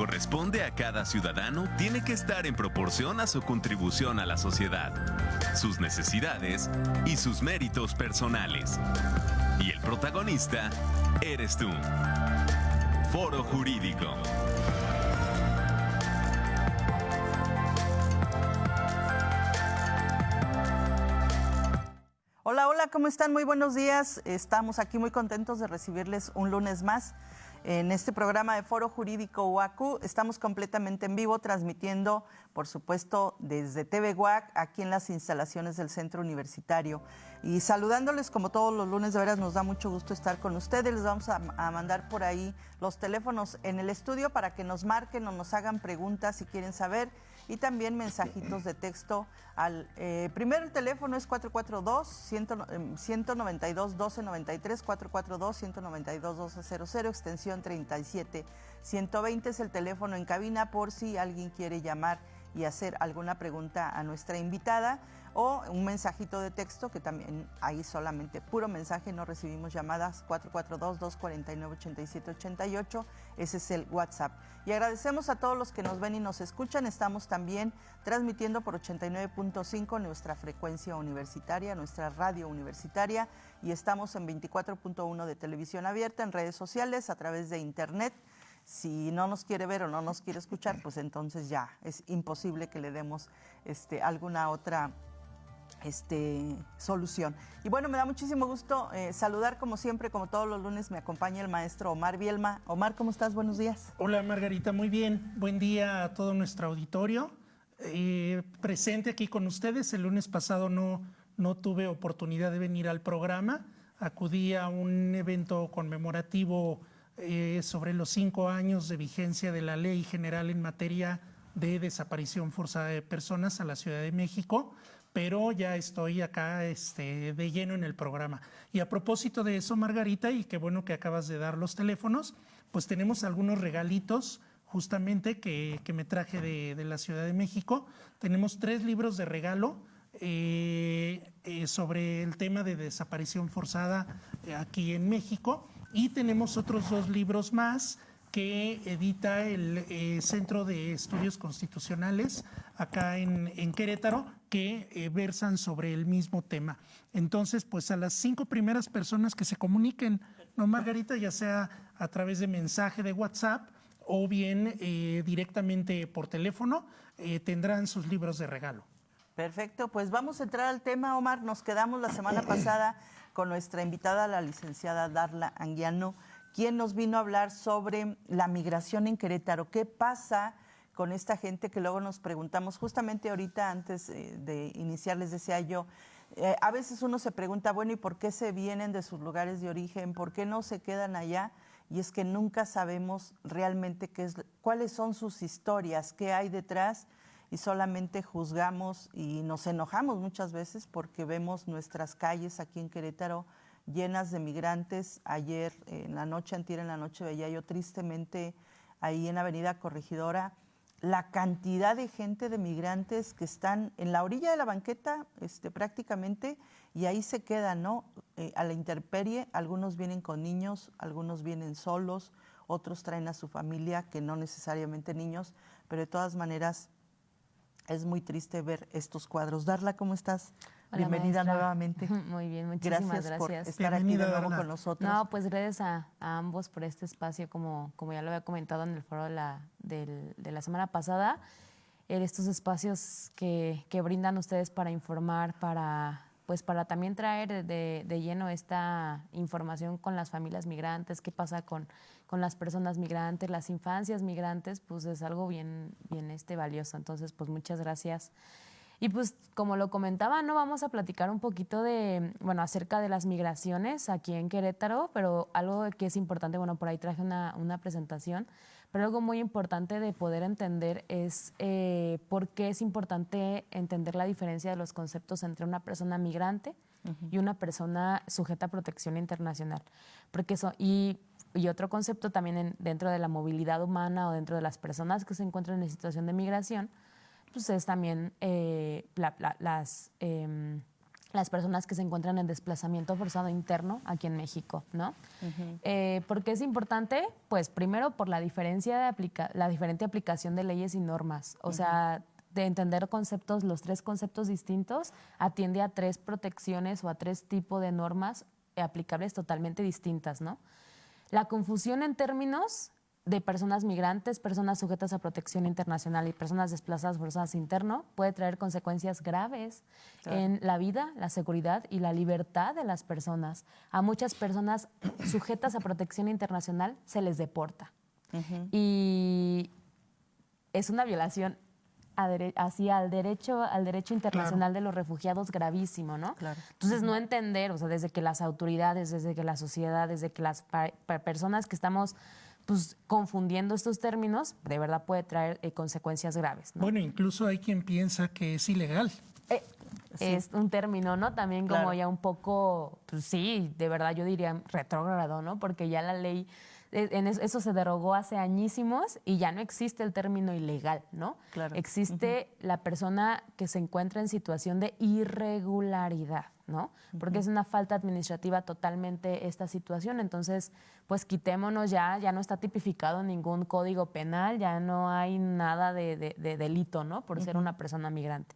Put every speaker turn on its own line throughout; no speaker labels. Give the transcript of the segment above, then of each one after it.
corresponde a cada ciudadano tiene que estar en proporción a su contribución a la sociedad, sus necesidades y sus méritos personales. Y el protagonista eres tú. Foro Jurídico.
Hola, hola, ¿cómo están? Muy buenos días. Estamos aquí muy contentos de recibirles un lunes más en este programa de Foro Jurídico UACU. Estamos completamente en vivo, transmitiendo, por supuesto, desde TV UAC, aquí en las instalaciones del Centro Universitario. Y saludándoles como todos los lunes, de veras nos da mucho gusto estar con ustedes. Les vamos a mandar por ahí los teléfonos en el estudio para que nos marquen o nos hagan preguntas si quieren saber. Y también mensajitos de texto al primero el teléfono es 442-192-1293, 442-192-1200, extensión 37-120 es el teléfono en cabina por si alguien quiere llamar y hacer alguna pregunta a nuestra invitada, o un mensajito de texto, que también ahí solamente puro mensaje, no recibimos llamadas, 442-249-8788, ese es el WhatsApp. Y agradecemos a todos los que nos ven y nos escuchan. Estamos también transmitiendo por 89.5 nuestra frecuencia universitaria, nuestra radio universitaria, y estamos en 24.1 de televisión abierta, en redes sociales, a través de internet. Si no nos quiere ver o no nos quiere escuchar, pues entonces ya es imposible que le demos alguna otra solución. Y bueno, me da muchísimo gusto saludar, como siempre, como todos los lunes, me acompaña el maestro Omar Bielma. Omar, ¿cómo estás? Buenos días.
Hola, Margarita, muy bien. Buen día a todo nuestro auditorio. Presente aquí con ustedes. El lunes pasado no tuve oportunidad de venir al programa. Acudí a un evento conmemorativo sobre los 5 años de vigencia de la Ley General en materia de desaparición forzada de personas a la Ciudad de México, pero ya estoy acá de lleno en el programa. Y a propósito de eso, Margarita, y qué bueno que acabas de dar los teléfonos, pues tenemos algunos regalitos justamente que me traje de la Ciudad de México. Tenemos 3 libros de regalo sobre el tema de desaparición forzada aquí en México, y tenemos otros 2 libros más que edita el Centro de Estudios Constitucionales acá en Querétaro, que versan sobre el mismo tema. Entonces, pues a las 5 primeras personas que se comuniquen, ¿no, Margarita? Ya sea a través de mensaje de WhatsApp o bien directamente por teléfono, tendrán sus libros de regalo.
Perfecto, pues vamos a entrar al tema, Omar. Nos quedamos la semana pasada con nuestra invitada, la licenciada Darla Anguiano, quien nos vino a hablar sobre la migración en Querétaro. ¿Qué pasa con esta gente que luego nos preguntamos? Justamente ahorita, antes de iniciar, les decía yo, a veces uno se pregunta, bueno, ¿y por qué se vienen de sus lugares de origen? ¿Por qué no se quedan allá? Y es que nunca sabemos realmente cuáles son sus historias, qué hay detrás, y solamente juzgamos y nos enojamos muchas veces porque vemos nuestras calles aquí en Querétaro llenas de migrantes. Ayer en la noche, antier en la noche, veía yo tristemente ahí en Avenida Corregidora la cantidad de gente, de migrantes que están en la orilla de la banqueta prácticamente, y ahí se quedan, ¿no? A la intemperie. Algunos vienen con niños, algunos vienen solos, otros traen a su familia, que no necesariamente niños, pero de todas maneras es muy triste ver estos cuadros. Darla, ¿cómo estás?
Hola,
bienvenida
maestra.
Nuevamente.
Muy bien, muchísimas gracias.
Por estar aquí de nuevo con nosotros.
No, pues gracias a ambos por este espacio, como ya lo había comentado en el foro de la semana pasada, estos espacios que brindan ustedes para informar, para también traer de lleno esta información con las familias migrantes, qué pasa con las personas migrantes, las infancias migrantes, pues es algo bien valioso. Entonces, pues muchas gracias. Y pues, como lo comentaba, ¿no? Vamos a platicar un poquito acerca de las migraciones aquí en Querétaro, pero algo que es importante, por ahí traje una presentación, pero algo muy importante de poder entender es por qué es importante entender la diferencia de los conceptos entre una persona migrante y una persona sujeta a protección internacional. Porque eso, y otro concepto también dentro de la movilidad humana o dentro de las personas que se encuentran en situación de migración, pues es también las personas que se encuentran en desplazamiento forzado interno aquí en México, ¿no? ¿Por qué es importante? Pues primero por la diferente aplicación de leyes y normas. O sea, de entender conceptos, los 3 conceptos distintos, atiende a 3 protecciones o a 3 tipos de normas aplicables totalmente distintas, ¿no? La confusión en términos de personas migrantes, personas sujetas a protección internacional y personas desplazadas forzadas interno puede traer consecuencias graves en la vida, la seguridad y la libertad de las personas. A muchas personas sujetas a protección internacional se les deporta. Y es una violación al derecho internacional de los refugiados gravísimo, ¿no?
Claro.
Entonces, no entender, o sea, desde que las autoridades, desde que la sociedad, desde que las personas que estamos pues, confundiendo estos términos, de verdad puede traer consecuencias graves, ¿no?
Bueno, incluso hay quien piensa que es ilegal.
Es un término, ¿no? También como
Claro.
ya un poco, pues sí, de verdad yo diría retrógrado, ¿no? Porque ya la ley, eso se derogó hace añísimos y ya no existe el término ilegal, ¿no?
Claro.
Existe la persona que se encuentra en situación de irregularidad, ¿no? Porque es una falta administrativa totalmente esta situación. Entonces, pues quitémonos ya no está tipificado ningún código penal, ya no hay nada de delito, ¿no? Por ser una persona migrante.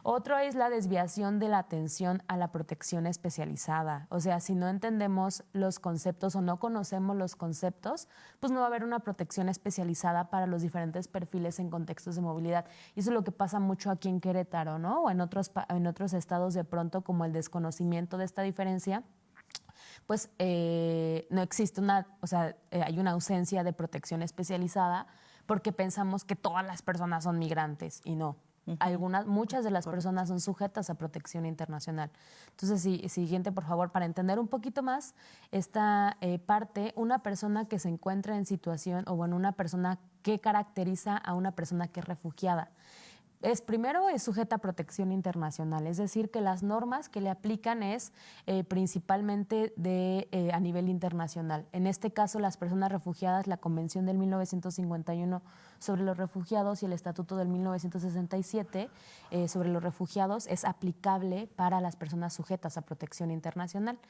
Otro es la desviación de la atención a la protección especializada. O sea, si no entendemos los conceptos o no conocemos los conceptos, pues no va a haber una protección especializada para los diferentes perfiles en contextos de movilidad. Y eso es lo que pasa mucho aquí en Querétaro, ¿no? O en otros estados de pronto, como el desconocimiento de esta diferencia, pues no existe hay una ausencia de protección especializada porque pensamos que todas las personas son migrantes y no. Muchas de las personas son sujetas a protección internacional. Entonces, siguiente, por favor, para entender un poquito más esta parte, una persona que se encuentra en situación, o bueno, una persona que caracteriza a una persona que es refugiada. Primero es sujeta a protección internacional, es decir, que las normas que le aplican es principalmente a nivel internacional. En este caso, las personas refugiadas, la Convención del 1951 sobre los refugiados y el Estatuto del 1967 sobre los refugiados es aplicable para las personas sujetas a protección internacional.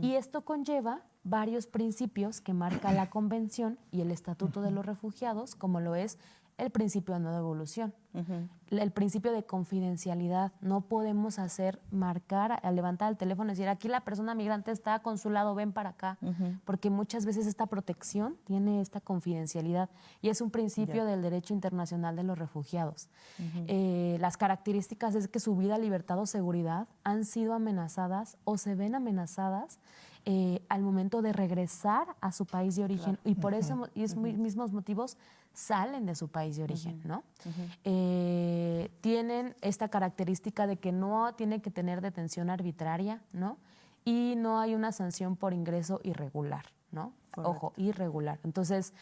Y esto conlleva varios principios que marca la Convención y el Estatuto de los Refugiados, como lo es el principio de no devolución, el principio de confidencialidad. No podemos marcar, levantar el teléfono y decir, aquí la persona migrante está, consulado, ven para acá, porque muchas veces esta protección tiene esta confidencialidad y es un principio del derecho internacional de los refugiados. Las características es que su vida, libertad o seguridad han sido amenazadas o se ven amenazadas al momento de regresar a su país de origen. Y por eso, y esos mismos motivos, salen de su país de origen, ¿no? Tienen esta característica de que no tiene que tener detención arbitraria, ¿no? Y no hay una sanción por ingreso irregular, ¿no? Correcto. Ojo, irregular. Entonces,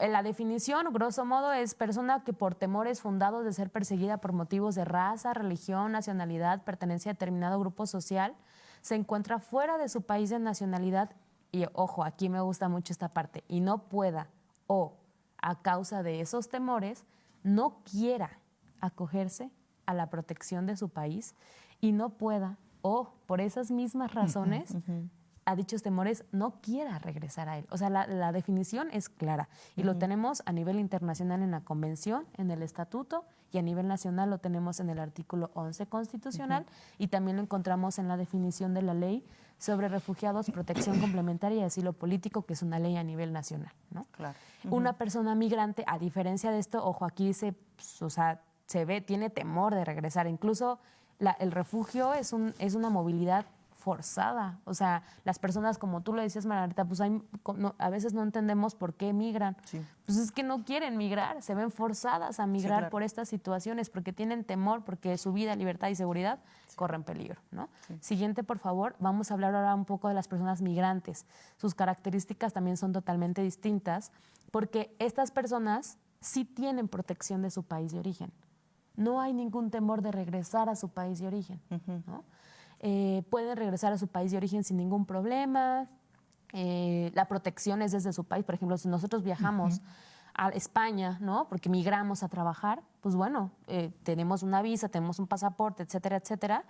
la definición, grosso modo, es persona que por temores fundados de ser perseguida por motivos de raza, religión, nacionalidad, pertenencia a determinado grupo social, se encuentra fuera de su país de nacionalidad y, ojo, aquí me gusta mucho esta parte, y no pueda o a causa de esos temores no quiera acogerse a la protección de su país y no pueda o por esas mismas razones a dichos temores no quiera regresar a él. O sea, la definición es clara y lo tenemos a nivel internacional en la Convención, en el Estatuto, y a nivel nacional lo tenemos en el artículo 11 constitucional y también lo encontramos en la definición de la Ley sobre Refugiados, Protección Complementaria y Asilo Político, que es una ley a nivel nacional, ¿no?
Claro.
Una persona migrante, a diferencia de esto, ojo, aquí dice, pues, o sea, se ve, tiene temor de regresar. Incluso el refugio es una movilidad forzada. O sea, las personas, como tú lo decías, Margarita, pues a veces no entendemos por qué migran. Sí. Pues es que no quieren migrar, se ven forzadas a migrar, sí, claro, por estas situaciones, porque tienen temor, porque su vida, libertad y seguridad corren peligro, ¿no? Sí. Siguiente, por favor. Vamos a hablar ahora un poco de las personas migrantes. Sus características también son totalmente distintas, porque estas personas sí tienen protección de su país de origen. No hay ningún temor de regresar a su país de origen, ¿no? Pueden regresar a su país de origen sin ningún problema. La protección es desde su país. Por ejemplo, si nosotros viajamos a España, ¿no? Porque migramos a trabajar, pues bueno, tenemos una visa, tenemos un pasaporte, etcétera, etcétera.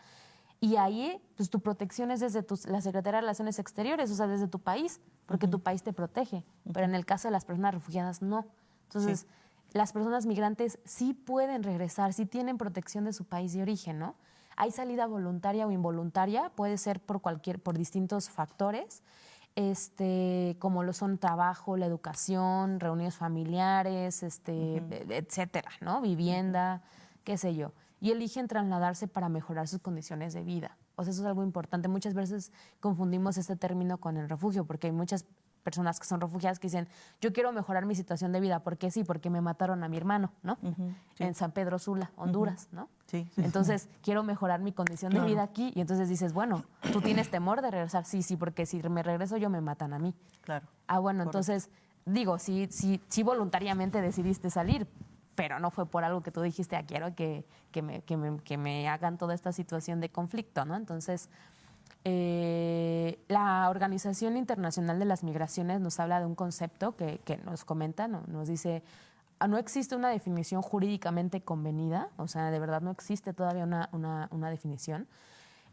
Y ahí, pues tu protección es desde la Secretaría de Relaciones Exteriores, o sea, desde tu país, porque tu país te protege. Pero en el caso de las personas refugiadas, no. Entonces, las personas migrantes sí pueden regresar, sí tienen protección de su país de origen, ¿no? Hay salida voluntaria o involuntaria, puede ser por distintos factores, como lo son trabajo, la educación, reuniones familiares, etcétera, ¿no? Vivienda, qué sé yo. Y eligen trasladarse para mejorar sus condiciones de vida. O sea, eso es algo importante. Muchas veces confundimos este término con el refugio, porque hay muchas personas que son refugiadas que dicen, yo quiero mejorar mi situación de vida. ¿Por qué? Sí, porque me mataron a mi hermano, ¿no? En San Pedro Sula, Honduras, ¿no?
Sí.
Entonces, quiero mejorar mi condición de vida aquí. Y entonces dices, bueno, ¿tú tienes temor de regresar? Sí, porque si me regreso yo me matan a mí.
Claro.
Ah, bueno, entonces, digo, sí voluntariamente decidiste salir, pero no fue por algo que tú dijiste, quiero que me hagan toda esta situación de conflicto, ¿no? Entonces, la Organización Internacional de las Migraciones nos habla de un concepto que nos comenta, nos dice, no existe una definición jurídicamente convenida, o sea, de verdad no existe todavía una definición,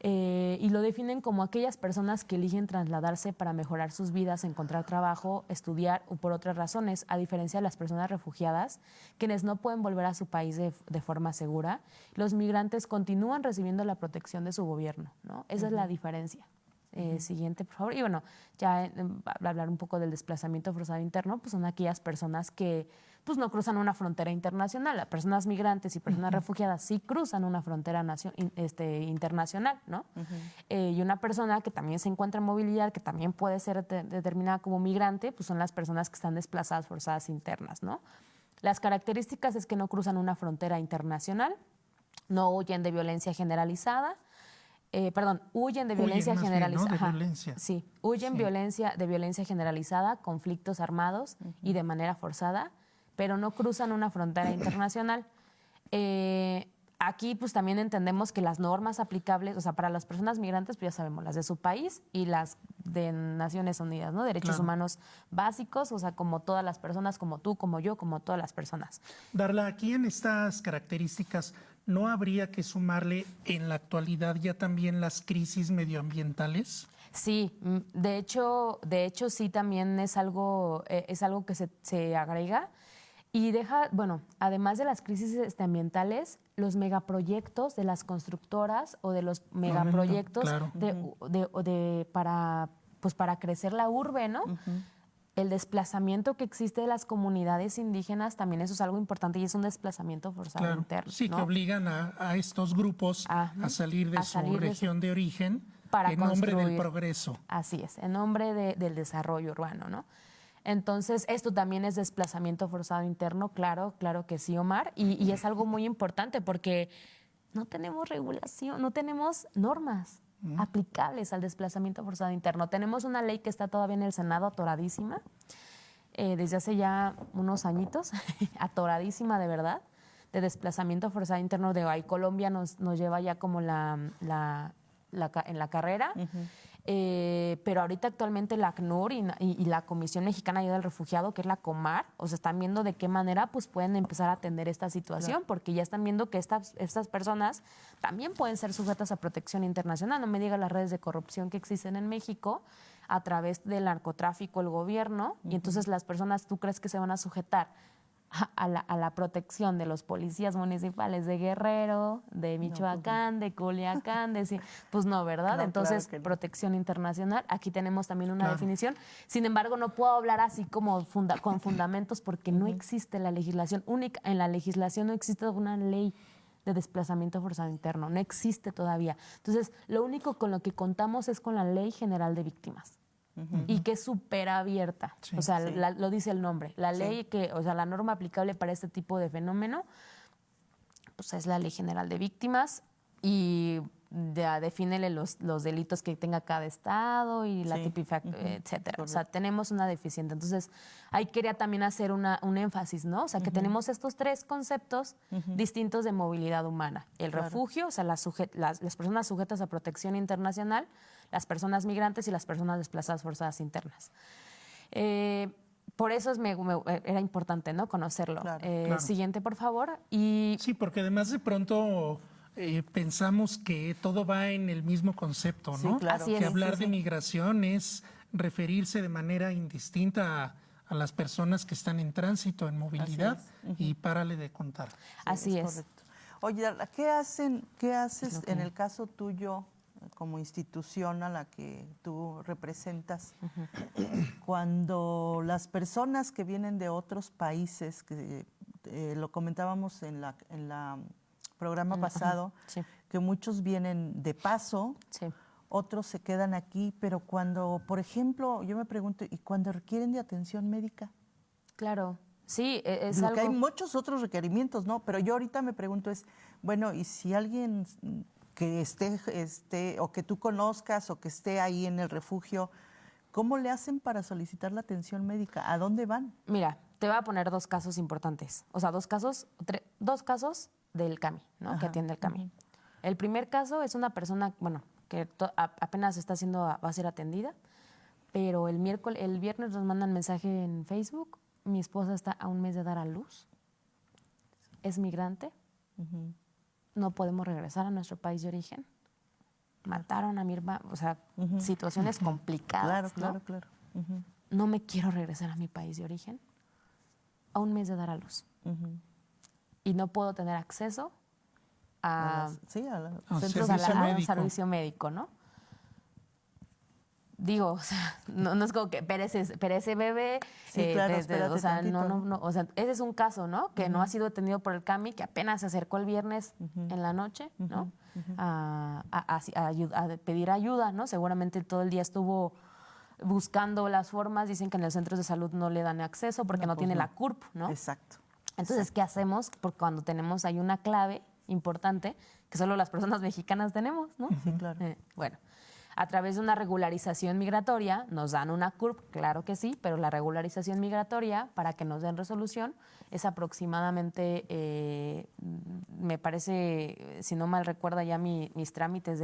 y lo definen como aquellas personas que eligen trasladarse para mejorar sus vidas, encontrar trabajo, estudiar o por otras razones, a diferencia de las personas refugiadas, quienes no pueden volver a su país de forma segura. Los migrantes continúan recibiendo la protección de su gobierno, ¿no? Esa es la diferencia. Siguiente, por favor. Y bueno, ya hablar un poco del desplazamiento forzado interno, pues son aquellas personas que pues no cruzan una frontera internacional. Las personas migrantes y personas refugiadas sí cruzan una frontera internacional, ¿no? Y una persona que también se encuentra en movilidad, que también puede ser determinada como migrante, pues son las personas que están desplazadas forzadas internas, ¿no? Las características es que no cruzan una frontera internacional, no huyen de violencia generalizada, huyen de violencia generalizada.
¿no? De violencia.
Sí, huyen de violencia generalizada, conflictos armados y de manera forzada, pero no cruzan una frontera internacional. Aquí pues también entendemos que las normas aplicables, o sea, para las personas migrantes, pues ya sabemos, las de su país y las de Naciones Unidas, ¿no? Derechos humanos básicos, o sea, como todas las personas, como tú, como yo, como todas las personas.
Darla, aquí en estas características, ¿no habría que sumarle en la actualidad ya también las crisis medioambientales?
Sí, de hecho sí también es algo que se agrega. Y además de las crisis ambientales, los megaproyectos de las constructoras o de los megaproyectos para crecer la urbe, ¿no? El desplazamiento que existe de las comunidades indígenas también eso es algo importante y es un desplazamiento forzado interno.
Sí, ¿no? Que obligan a estos grupos a salir de su región de origen en nombre del progreso.
Así es, en nombre del desarrollo urbano, ¿no? Entonces, esto también es desplazamiento forzado interno, claro que sí, Omar, y es algo muy importante porque no tenemos regulación, no tenemos normas aplicables al desplazamiento forzado interno. Tenemos una ley que está todavía en el Senado atoradísima, desde hace ya unos añitos, atoradísima de verdad, de desplazamiento forzado interno. Colombia nos lleva ya como en la carrera. Pero ahorita actualmente la ACNUR y la Comisión Mexicana de Ayuda al Refugiado, que es la COMAR, o sea, están viendo de qué manera pues pueden empezar a atender esta situación, porque ya están viendo que estas personas también pueden ser sujetas a protección internacional. No me digas las redes de corrupción que existen en México a través del narcotráfico, el gobierno, y entonces las personas, ¿tú crees que se van a sujetar a la protección de los policías municipales de Guerrero, de Michoacán, de Culiacán, pues no, ¿verdad? Entonces, claro protección internacional, aquí tenemos también una definición. Sin embargo, no puedo hablar así como con fundamentos porque no existe la legislación única. En la legislación no existe una ley de desplazamiento forzado interno, no existe todavía. Entonces, lo único con lo que contamos es con la Ley General de Víctimas. Y que es súper abierta, o sea, lo dice el nombre. La ley la norma aplicable para este tipo de fenómeno, pues es la Ley General de Víctimas y defínele los delitos que tenga cada estado y la tipificación, etcétera. Correcto. O sea, tenemos una deficiente. Entonces, ahí quería también hacer un énfasis, ¿no? O sea, que tenemos estos tres conceptos distintos de movilidad humana. El refugio, o sea, las personas sujetas a protección internacional, las personas migrantes y las personas desplazadas forzadas internas. Por eso era importante, ¿no? Conocerlo. Claro. Siguiente, por favor.
Sí, porque además de pronto pensamos que todo va en el mismo concepto,
Sí,
¿no?
claro.
Así
Que
es,
hablar
sí,
de
sí.
migración es referirse de manera indistinta a las personas que están en tránsito, en movilidad, y párale de contar.
Así es.
Correcto. Oye, Darla, ¿qué haces
lo que-
en el caso tuyo como institución a la que tú representas cuando las personas que vienen de otros países, que lo comentábamos en la programa pasado,
Sí,
que muchos vienen de paso,
sí.
otros se quedan aquí, pero cuando, por ejemplo, yo me pregunto, ¿y cuando requieren de atención médica?
Claro. Sí, es
Lo que hay
algo...
muchos otros requerimientos, ¿no? Pero yo ahorita me pregunto es, bueno, ¿y si alguien que esté o que tú conozcas o que esté ahí en el refugio, cómo le hacen para solicitar la atención médica? ¿A dónde van?
Mira, te voy a poner dos casos importantes. O sea, dos casos del CAMI, ¿no? Que
Ajá,
atiende el CAMI. El primer caso es una persona, bueno, que apenas va a ser atendida, pero el viernes nos mandan mensaje en Facebook. Mi esposa está a un mes de dar a luz. Es migrante. No podemos regresar a nuestro país de origen. Mataron a mi hermana. O sea, situaciones complicadas,
Claro,
¿no?
claro.
No me quiero regresar a mi país de origen a un mes de dar a luz. Y no puedo tener acceso a
A
centros
servicio
de
a un
médico.
servicio médico, ¿no? Digo, o sea, no es como que perece bebé.
Sí, claro, espérate
o sea,
tantito.
no, o sea, ese es un caso, ¿no? Que no ha sido atendido por el CAMI, que apenas se acercó el viernes en la noche, ¿no? A pedir ayuda, ¿no? Seguramente todo el día estuvo buscando las formas. Dicen que en los centros de salud no le dan acceso porque no
pues
tiene
no.
la CURP, ¿no?
Exacto.
Entonces, ¿qué hacemos? Porque cuando tenemos ahí una clave importante que solo las personas mexicanas tenemos, ¿no?
Sí, claro.
Bueno, a través de una regularización migratoria nos dan una CURP, claro que sí, pero la regularización migratoria, para que nos den resolución, es aproximadamente, me parece, si no mal recuerda ya mis trámites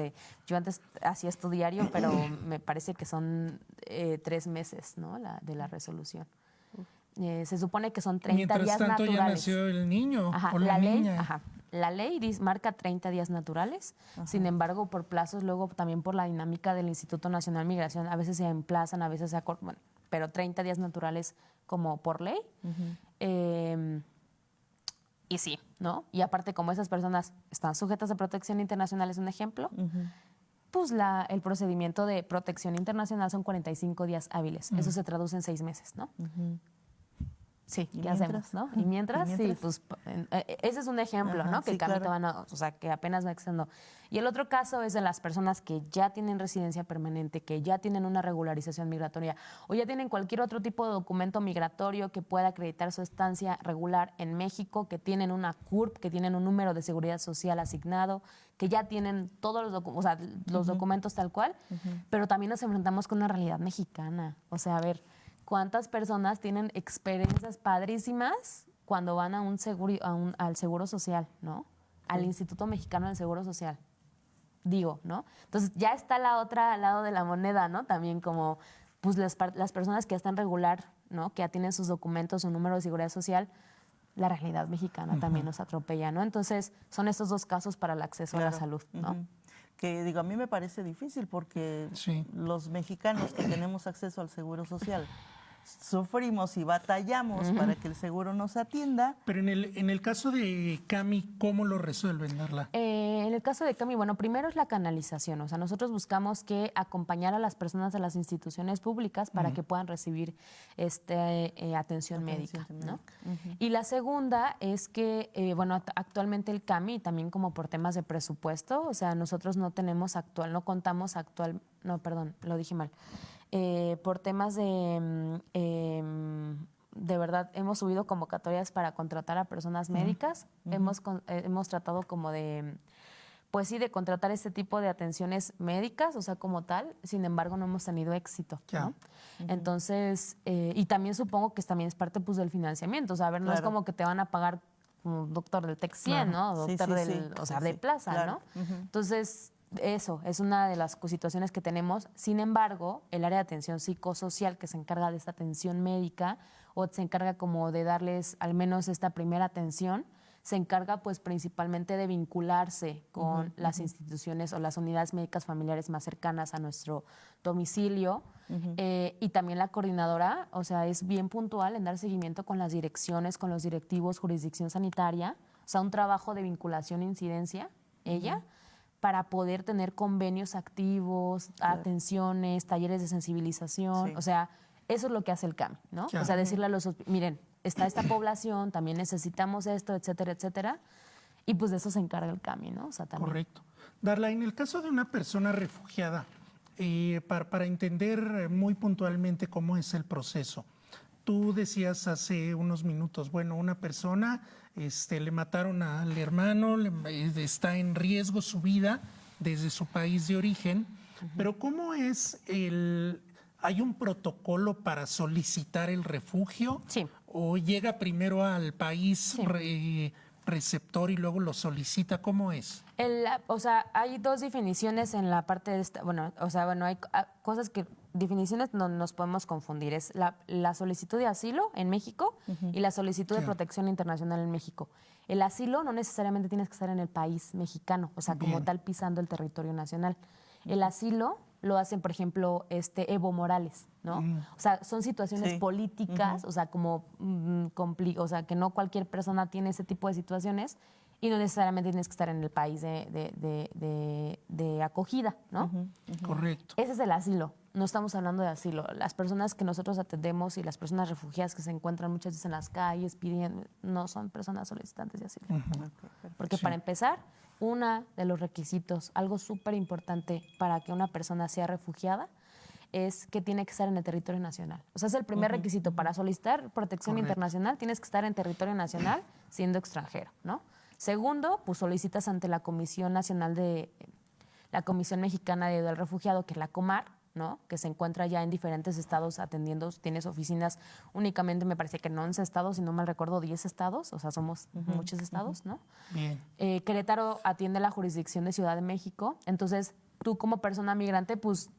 yo antes hacía esto diario, pero me parece que son 3 meses, ¿no? De la resolución. Se supone que son 30
Mientras
días
tanto
naturales.
ya nació el niño
Ajá,
o la
ley,
niña.
la ley marca 30 días naturales. Sin embargo, por plazos, luego también por la dinámica del Instituto Nacional de Migración, a veces se emplazan, a veces se acortan, bueno, pero 30 días naturales como por ley. Y sí, ¿no? Y aparte, como esas personas están sujetas a protección internacional, es un ejemplo, pues el procedimiento de protección internacional son 45 días hábiles. Eso se traduce en 6 meses, ¿no? Sí,
¿Y
¿qué
mientras?
hacemos, no? Y mientras,
¿Y
sí,
mientras?
pues ese es un ejemplo,
Ajá,
¿no? Que
sí,
el CAMI
claro.
o sea, que apenas va extendiendo. Y el otro caso es de las personas que ya tienen residencia permanente, que ya tienen una regularización migratoria o ya tienen cualquier otro tipo de documento migratorio que pueda acreditar su estancia regular en México, que tienen una CURP, que tienen un número de seguridad social asignado, que ya tienen todos los documentos tal cual, pero también nos enfrentamos con una realidad mexicana. O sea, a ver, ¿cuántas personas tienen experiencias padrísimas cuando van a al Seguro Social, ¿no? Al Instituto Mexicano del Seguro Social. Digo, ¿no? Entonces ya está la otra lado de la moneda, ¿no? También como pues las personas que ya están regular, ¿no? Que ya tienen sus documentos, su número de seguridad social, la realidad mexicana también nos atropella, ¿no? Entonces son estos dos casos para el acceso a la salud, ¿no?
Que digo, a mí me parece difícil porque
Sí.
los mexicanos que tenemos acceso al Seguro Social sufrimos y batallamos para que el seguro nos atienda.
Pero en el caso de CAMI, ¿cómo lo resuelven, Darla?
En el caso de CAMI, bueno, primero es la canalización. O sea, nosotros buscamos que acompañar a las personas de las instituciones públicas para que puedan recibir atención médica, ¿no? Y la segunda es que, bueno, actualmente el CAMI, también como por temas de presupuesto, o sea, nosotros no contamos no, perdón, lo dije mal. Por temas de verdad, hemos subido convocatorias para contratar a personas médicas. Hemos tratado como de, pues sí, de contratar este tipo de atenciones médicas, o sea, como tal. Sin embargo, no hemos tenido éxito, ¿no? Entonces, y también supongo que también es parte pues del financiamiento. O sea, a ver, no es como que te van a pagar como doctor del TEC 100, ¿no? Doctor de plaza,
claro.
¿no? Entonces, eso es una de las situaciones que tenemos. Sin embargo, el área de atención psicosocial que se encarga de esta atención médica o se encarga como de darles al menos esta primera atención, se encarga pues principalmente de vincularse con las instituciones o las unidades médicas familiares más cercanas a nuestro domicilio. Y también la coordinadora, o sea, es bien puntual en dar seguimiento con las direcciones, con los directivos, jurisdicción sanitaria, o sea, un trabajo de vinculación e incidencia, ella, para poder tener convenios activos, atenciones, talleres de sensibilización, o sea, eso es lo que hace el CAMI, ¿no? O sea, decirle a los, miren, está esta población, también necesitamos esto, etcétera, etcétera, y pues de eso se encarga el CAMI, ¿no? O sea, también.
Correcto. Darla, en el caso de una persona refugiada, para entender muy puntualmente cómo es el proceso, tú decías hace unos minutos, bueno, una persona le mataron al hermano, está en riesgo su vida desde su país de origen, pero ¿cómo es ¿hay un protocolo para solicitar el refugio?
Sí.
¿O llega primero al país receptor y luego lo solicita? ¿Cómo es?
O sea, hay dos definiciones en la parte de esta, hay cosas que, definiciones no nos podemos confundir. Es la solicitud de asilo en México y la solicitud de protección internacional en México. El asilo no necesariamente tienes que estar en el país mexicano, o sea, como tal pisando el territorio nacional. El asilo lo hacen, por ejemplo, Evo Morales, ¿no? O sea, son situaciones políticas, o sea, como o sea, que no cualquier persona tiene ese tipo de situaciones y no necesariamente tienes que estar en el país de acogida, ¿no?
Correcto.
Ese es el asilo. No estamos hablando de asilo. Las personas que nosotros atendemos y las personas refugiadas que se encuentran muchas veces en las calles pidiendo, no son personas solicitantes de asilo. Porque para empezar, uno de los requisitos, algo súper importante para que una persona sea refugiada, es que tiene que estar en el territorio nacional. O sea, es el primer requisito para solicitar protección internacional, tienes que estar en territorio nacional siendo extranjero, ¿no? Segundo, pues solicitas ante la Comisión Nacional la Comisión Mexicana de Ayuda al Refugiado, que es la COMAR, ¿no? Que se encuentra ya en diferentes estados atendiendo, tienes oficinas únicamente, me parece que en 11 estados, si no mal recuerdo, 10 estados, o sea, somos muchos estados, ¿no?
Bien.
Querétaro atiende la jurisdicción de Ciudad de México, entonces tú como persona migrante, pues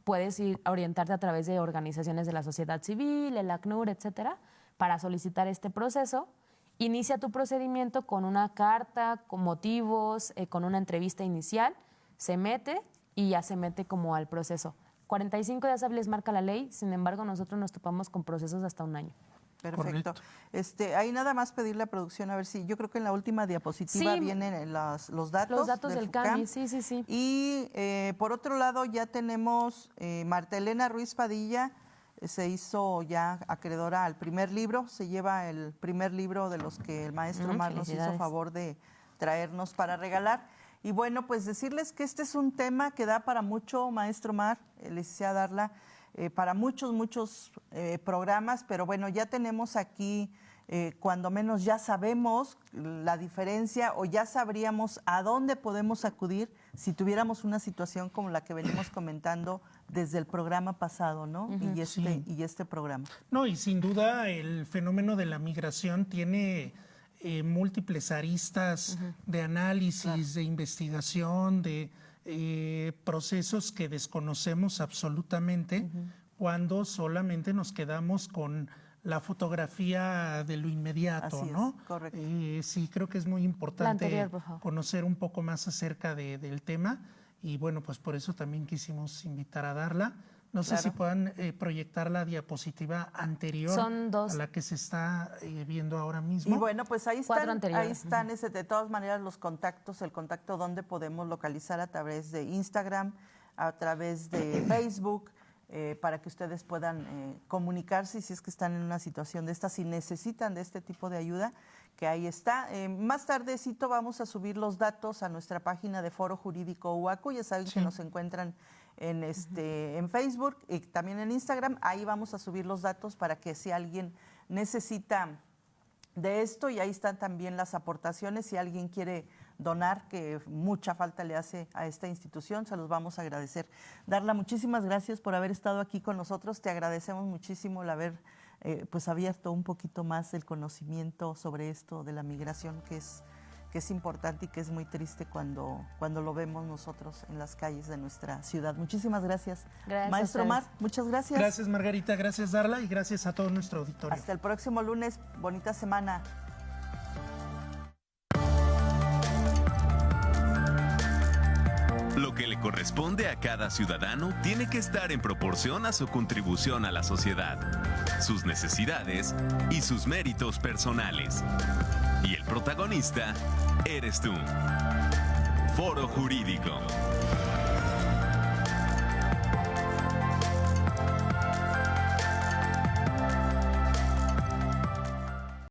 puedes ir a orientarte a través de organizaciones de la sociedad civil, el ACNUR, etcétera, para solicitar este proceso. Inicia tu procedimiento con una carta, con motivos, con una entrevista inicial, se mete y ya se mete como al proceso. 45 días hábiles marca la ley, sin embargo, nosotros nos topamos con procesos de hasta un año.
Perfecto. Ahí nada más pedirle a producción, a ver si, yo creo que en la última diapositiva vienen los datos.
Los datos del CAMI, sí.
Y por otro lado ya tenemos Marta Elena Ruiz Padilla, se hizo ya acreedora al primer libro, se lleva el primer libro de los que el maestro Omar nos hizo favor de traernos para regalar. Y bueno, pues decirles que este es un tema que da para mucho, maestro Omar, licenciada Darla, para muchos programas, pero bueno, ya tenemos aquí, cuando menos ya sabemos la diferencia o ya sabríamos a dónde podemos acudir si tuviéramos una situación como la que venimos comentando desde el programa pasado, ¿no? Y este programa.
No, y sin duda el fenómeno de la migración tiene múltiples aristas de análisis, de investigación, de procesos que desconocemos absolutamente cuando solamente nos quedamos con la fotografía de lo inmediato,
Así
¿no?
Es, correcto.
Sí, creo que es muy importante conocer un poco más acerca del tema y bueno, pues por eso también quisimos invitar a Darla. No sé si puedan proyectar la diapositiva anterior a la que se está viendo ahora mismo.
Y bueno, pues ahí están de todas maneras los contactos, el contacto donde podemos localizar a través de Instagram, a través de Facebook, para que ustedes puedan comunicarse si es que están en una situación de esta, si necesitan de este tipo de ayuda, que ahí está. Más tardecito vamos a subir los datos a nuestra página de Foro Jurídico UACU, ya saben que nos encuentran en Facebook y también en Instagram. Ahí vamos a subir los datos para que si alguien necesita de esto, y ahí están también las aportaciones, si alguien quiere donar, que mucha falta le hace a esta institución, se los vamos a agradecer. Darla, muchísimas gracias por haber estado aquí con nosotros, te agradecemos muchísimo el haber pues abierto un poquito más el conocimiento sobre esto de la migración, que es importante y que es muy triste cuando lo vemos nosotros en las calles de nuestra ciudad. Muchísimas gracias. Maestro Omar, muchas gracias.
Gracias, Margarita, gracias, Darla, y gracias a todo nuestro auditorio.
Hasta el próximo lunes, bonita semana.
que le corresponde a cada ciudadano tiene que estar en proporción a su contribución a la sociedad, sus necesidades y sus méritos personales. Y el protagonista eres tú. Foro Jurídico.